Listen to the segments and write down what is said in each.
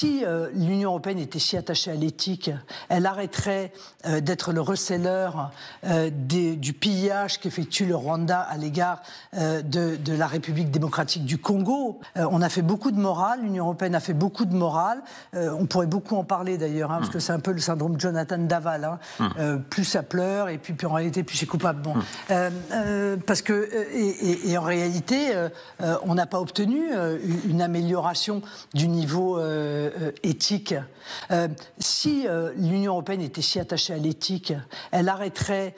Si l'Union européenne était si attachée à l'éthique, elle arrêterait d'être le receleur du pillage qu'effectue le Rwanda à l'égard de la République démocratique du Congo. On a fait beaucoup de morale, l'Union européenne a fait beaucoup de morale. On pourrait beaucoup en parler d'ailleurs, parce que c'est un peu le syndrome Jonathan Daval. Plus ça pleure, et puis en réalité, plus c'est coupable. Bon. Parce que, et en réalité, on n'a pas obtenu une amélioration du niveau éthique. Si l'Union européenne était si attachée à l'éthique, elle arrêterait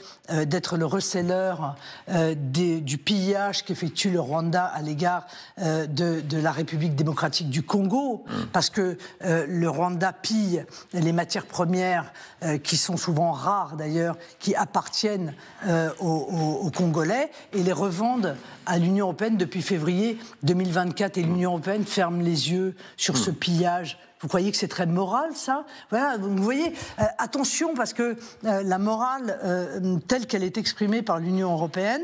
d'être le receleur du pillage qu'effectue le Rwanda à l'égard de la République démocratique du Congo, parce que le Rwanda pille les matières premières qui sont souvent rares d'ailleurs, qui appartiennent aux Congolais, et les revendent à l'Union européenne depuis février 2024, et l'Union européenne ferme les yeux sur ce pillage. Vous croyez que c'est très moral, ça? Voilà, vous voyez, attention, parce que la morale, telle qu'elle est exprimée par l'Union européenne,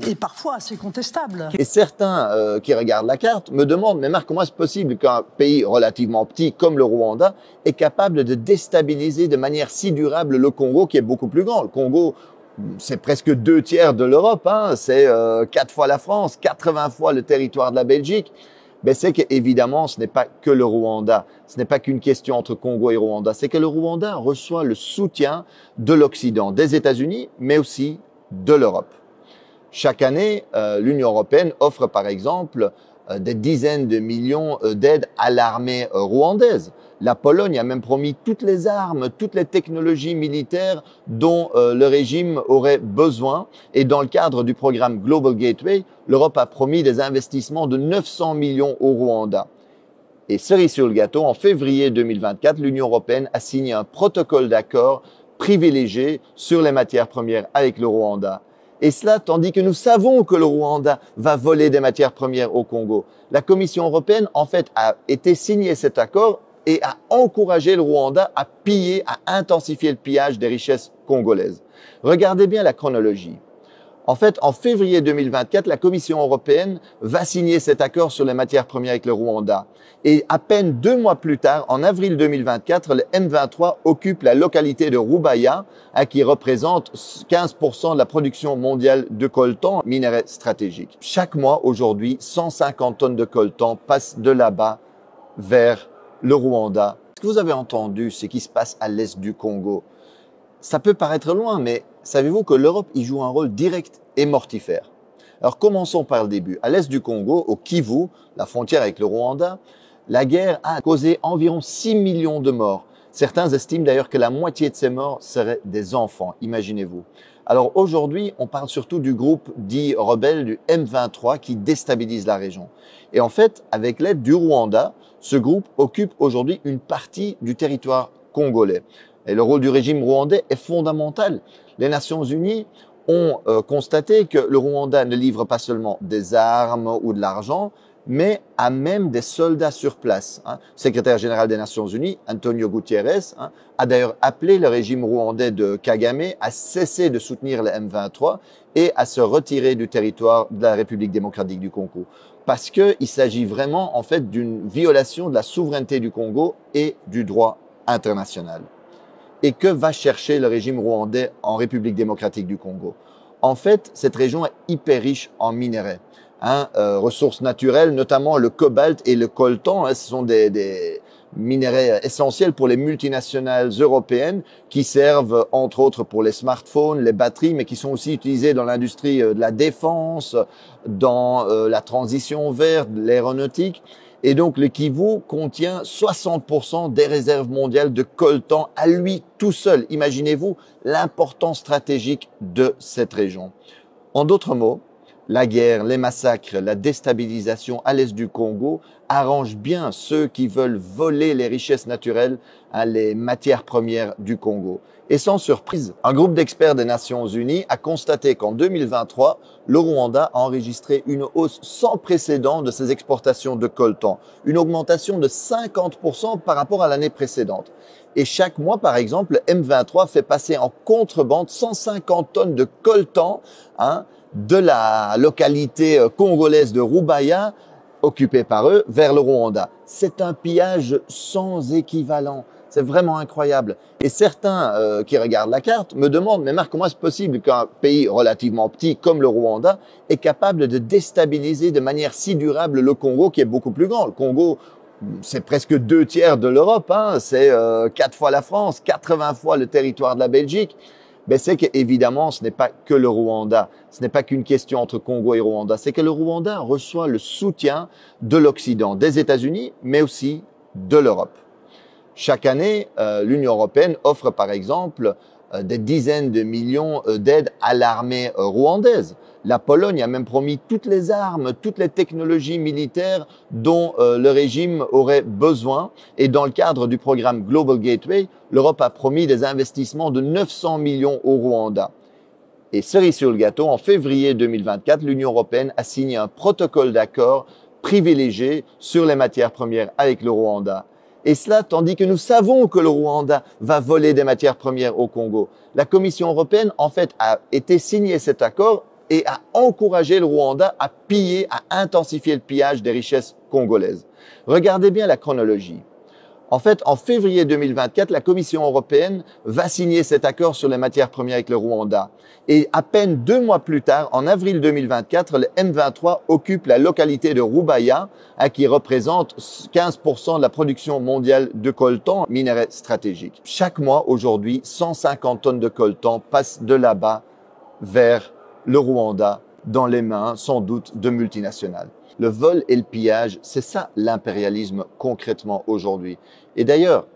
est parfois assez contestable. Et certains qui regardent la carte me demandent, mais Marc, comment est-ce possible qu'un pays relativement petit comme le Rwanda est capable de déstabiliser de manière si durable le Congo, qui est beaucoup plus grand? Le Congo, c'est presque 2/3 de l'Europe, c'est 4 fois la France, 80 fois le territoire de la Belgique. Ben c'est qu'évidemment, ce n'est pas que le Rwanda, ce n'est pas qu'une question entre Congo et Rwanda, c'est que le Rwanda reçoit le soutien de l'Occident, des États-Unis, mais aussi de l'Europe. Chaque année, l'Union européenne offre par exemple des dizaines de millions d'aides à l'armée rwandaise. La Pologne a même promis toutes les armes, toutes les technologies militaires dont le régime aurait besoin. Et dans le cadre du programme Global Gateway, l'Europe a promis des investissements de 900 millions au Rwanda. Et cerise sur le gâteau, en février 2024, l'Union européenne a signé un protocole d'accord privilégié sur les matières premières avec le Rwanda. Et cela tandis que nous savons que le Rwanda va voler des matières premières au Congo. La Commission européenne, en fait, a été signé cet accord et a encouragé le Rwanda à piller, à intensifier le pillage des richesses congolaises. Regardez bien la chronologie. En fait, en février 2024, la Commission européenne va signer cet accord sur les matières premières avec le Rwanda. Et à peine 2 mois plus tard, en avril 2024, le M23 occupe la localité de Rubaya, qui représente 15% de la production mondiale de coltan, minerai stratégique. Chaque mois, aujourd'hui, 150 tonnes de coltan passent de là-bas vers le Rwanda. Ce que vous avez entendu, c'est ce qui se passe à l'est du Congo. Ça peut paraître loin, mais savez-vous que l'Europe y joue un rôle direct et mortifère? Alors commençons par le début. À l'est du Congo, au Kivu, la frontière avec le Rwanda, la guerre a causé environ 6 millions de morts. Certains estiment d'ailleurs que la moitié de ces morts seraient des enfants, imaginez-vous. Alors aujourd'hui, on parle surtout du groupe dit rebelle du M23 qui déstabilise la région. Et en fait, avec l'aide du Rwanda, ce groupe occupe aujourd'hui une partie du territoire congolais. Et le rôle du régime rwandais est fondamental. Les Nations Unies ont constaté que le Rwanda ne livre pas seulement des armes ou de l'argent, mais a même des soldats sur place. Le secrétaire général des Nations Unies, Antonio Guterres, a d'ailleurs appelé le régime rwandais de Kagame à cesser de soutenir le M23 et à se retirer du territoire de la République démocratique du Congo. Parce qu'il s'agit vraiment en fait d'une violation de la souveraineté du Congo et du droit international. Et que va chercher le régime rwandais en République démocratique du Congo? En fait, cette région est hyper riche en minerais, ressources naturelles, notamment le cobalt et le coltan. Ce sont des minerais essentiels pour les multinationales européennes qui servent entre autres pour les smartphones, les batteries, mais qui sont aussi utilisés dans l'industrie de la défense, dans la transition verte, l'aéronautique. Et donc, le Kivu contient 60% des réserves mondiales de coltan à lui tout seul. Imaginez-vous l'importance stratégique de cette région. En d'autres mots, la guerre, les massacres, la déstabilisation à l'est du Congo arrangent bien ceux qui veulent voler les richesses naturelles, les matières premières du Congo. Et sans surprise, un groupe d'experts des Nations Unies a constaté qu'en 2023, le Rwanda a enregistré une hausse sans précédent de ses exportations de coltan, une augmentation de 50% par rapport à l'année précédente. Et chaque mois, par exemple, le M23 fait passer en contrebande 150 tonnes de coltan de la localité congolaise de Rubaya occupé par eux vers le Rwanda. C'est un pillage sans équivalent. C'est vraiment incroyable. Et certains qui regardent la carte me demandent, mais Marc, comment est-ce possible qu'un pays relativement petit comme le Rwanda est capable de déstabiliser de manière si durable le Congo qui est beaucoup plus grand? Le Congo, c'est presque 2/3 de l'Europe, hein. C'est 4 fois la France, 80 fois le territoire de la Belgique. Ben c'est qu'évidemment, ce n'est pas que le Rwanda. Ce n'est pas qu'une question entre Congo et Rwanda. C'est que le Rwanda reçoit le soutien de l'Occident, des États-Unis, mais aussi de l'Europe. Chaque année, l'Union européenne offre par exemple des dizaines de millions d'aides à l'armée rwandaise. La Pologne a même promis toutes les armes, toutes les technologies militaires dont le régime aurait besoin. Et dans le cadre du programme Global Gateway, l'Europe a promis des investissements de 900 millions au Rwanda. Et cerise sur le gâteau, en février 2024, l'Union européenne a signé un protocole d'accord privilégié sur les matières premières avec le Rwanda. Et cela tandis que nous savons que le Rwanda va voler des matières premières au Congo. La Commission européenne, en fait, a été signé cet accord et a encouragé le Rwanda à piller, à intensifier le pillage des richesses congolaises. Regardez bien la chronologie. En fait, en février 2024, la Commission européenne va signer cet accord sur les matières premières avec le Rwanda. Et à peine 2 mois plus tard, en avril 2024, le M23 occupe la localité de Rubaya, qui représente 15% de la production mondiale de coltan, minerai stratégique. Chaque mois, aujourd'hui, 150 tonnes de coltan passent de là-bas vers le Rwanda, dans les mains, sans doute, de multinationales. Le vol et le pillage, c'est ça l'impérialisme concrètement aujourd'hui. Et d'ailleurs,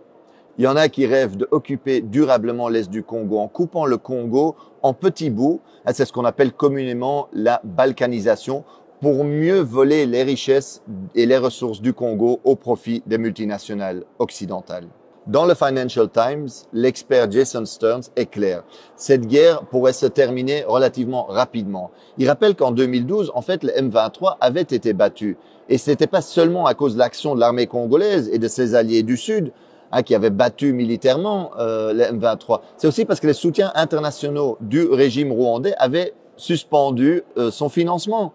il y en a qui rêvent d'occuper durablement l'Est du Congo en coupant le Congo en petits bouts. C'est ce qu'on appelle communément la balkanisation pour mieux voler les richesses et les ressources du Congo au profit des multinationales occidentales. Dans le Financial Times, l'expert Jason Stearns est clair. Cette guerre pourrait se terminer relativement rapidement. Il rappelle qu'en 2012, en fait, le M23 avait été battu. Et ce n'était pas seulement à cause de l'action de l'armée congolaise et de ses alliés du Sud, qui avaient battu militairement le M23. C'est aussi parce que les soutiens internationaux du régime rwandais avaient suspendu son financement.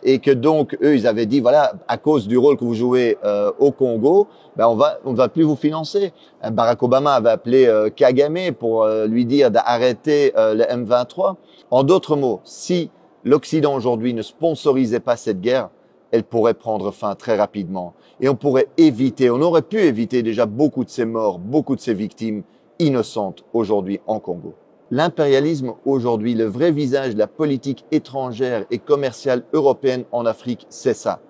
Et que donc, eux, ils avaient dit, voilà, à cause du rôle que vous jouez au Congo, ben on va plus vous financer. Barack Obama avait appelé Kagame pour lui dire d'arrêter le M23. En d'autres mots, si l'Occident aujourd'hui ne sponsorisait pas cette guerre, elle pourrait prendre fin très rapidement. Et on pourrait éviter, on aurait pu éviter déjà beaucoup de ces morts, beaucoup de ces victimes innocentes aujourd'hui en Congo. L'impérialisme aujourd'hui, le vrai visage de la politique étrangère et commerciale européenne en Afrique, c'est ça.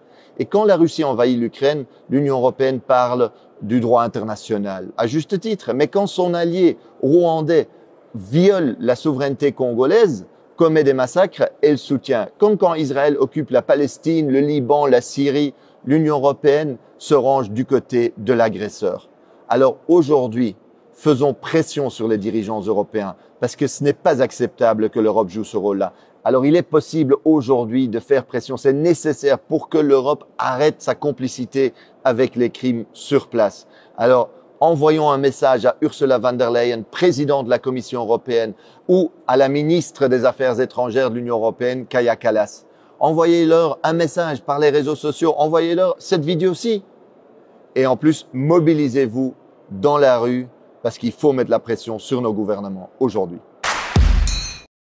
Et quand la Russie envahit l'Ukraine, l'Union européenne parle du droit international, à juste titre. Mais quand son allié rwandais viole la souveraineté congolaise, commet des massacres, elle soutient. Comme quand Israël occupe la Palestine, le Liban, la Syrie, l'Union européenne se range du côté de l'agresseur. Alors aujourd'hui, faisons pression sur les dirigeants européens parce que ce n'est pas acceptable que l'Europe joue ce rôle-là. Alors il est possible aujourd'hui de faire pression, c'est nécessaire pour que l'Europe arrête sa complicité avec les crimes sur place. Alors envoyons un message à Ursula von der Leyen, présidente de la Commission européenne, ou à la ministre des Affaires étrangères de l'Union européenne, Kaja Kallas. Envoyez-leur un message par les réseaux sociaux, envoyez-leur cette vidéo-ci. Et en plus, mobilisez-vous dans la rue, parce qu'il faut mettre la pression sur nos gouvernements aujourd'hui.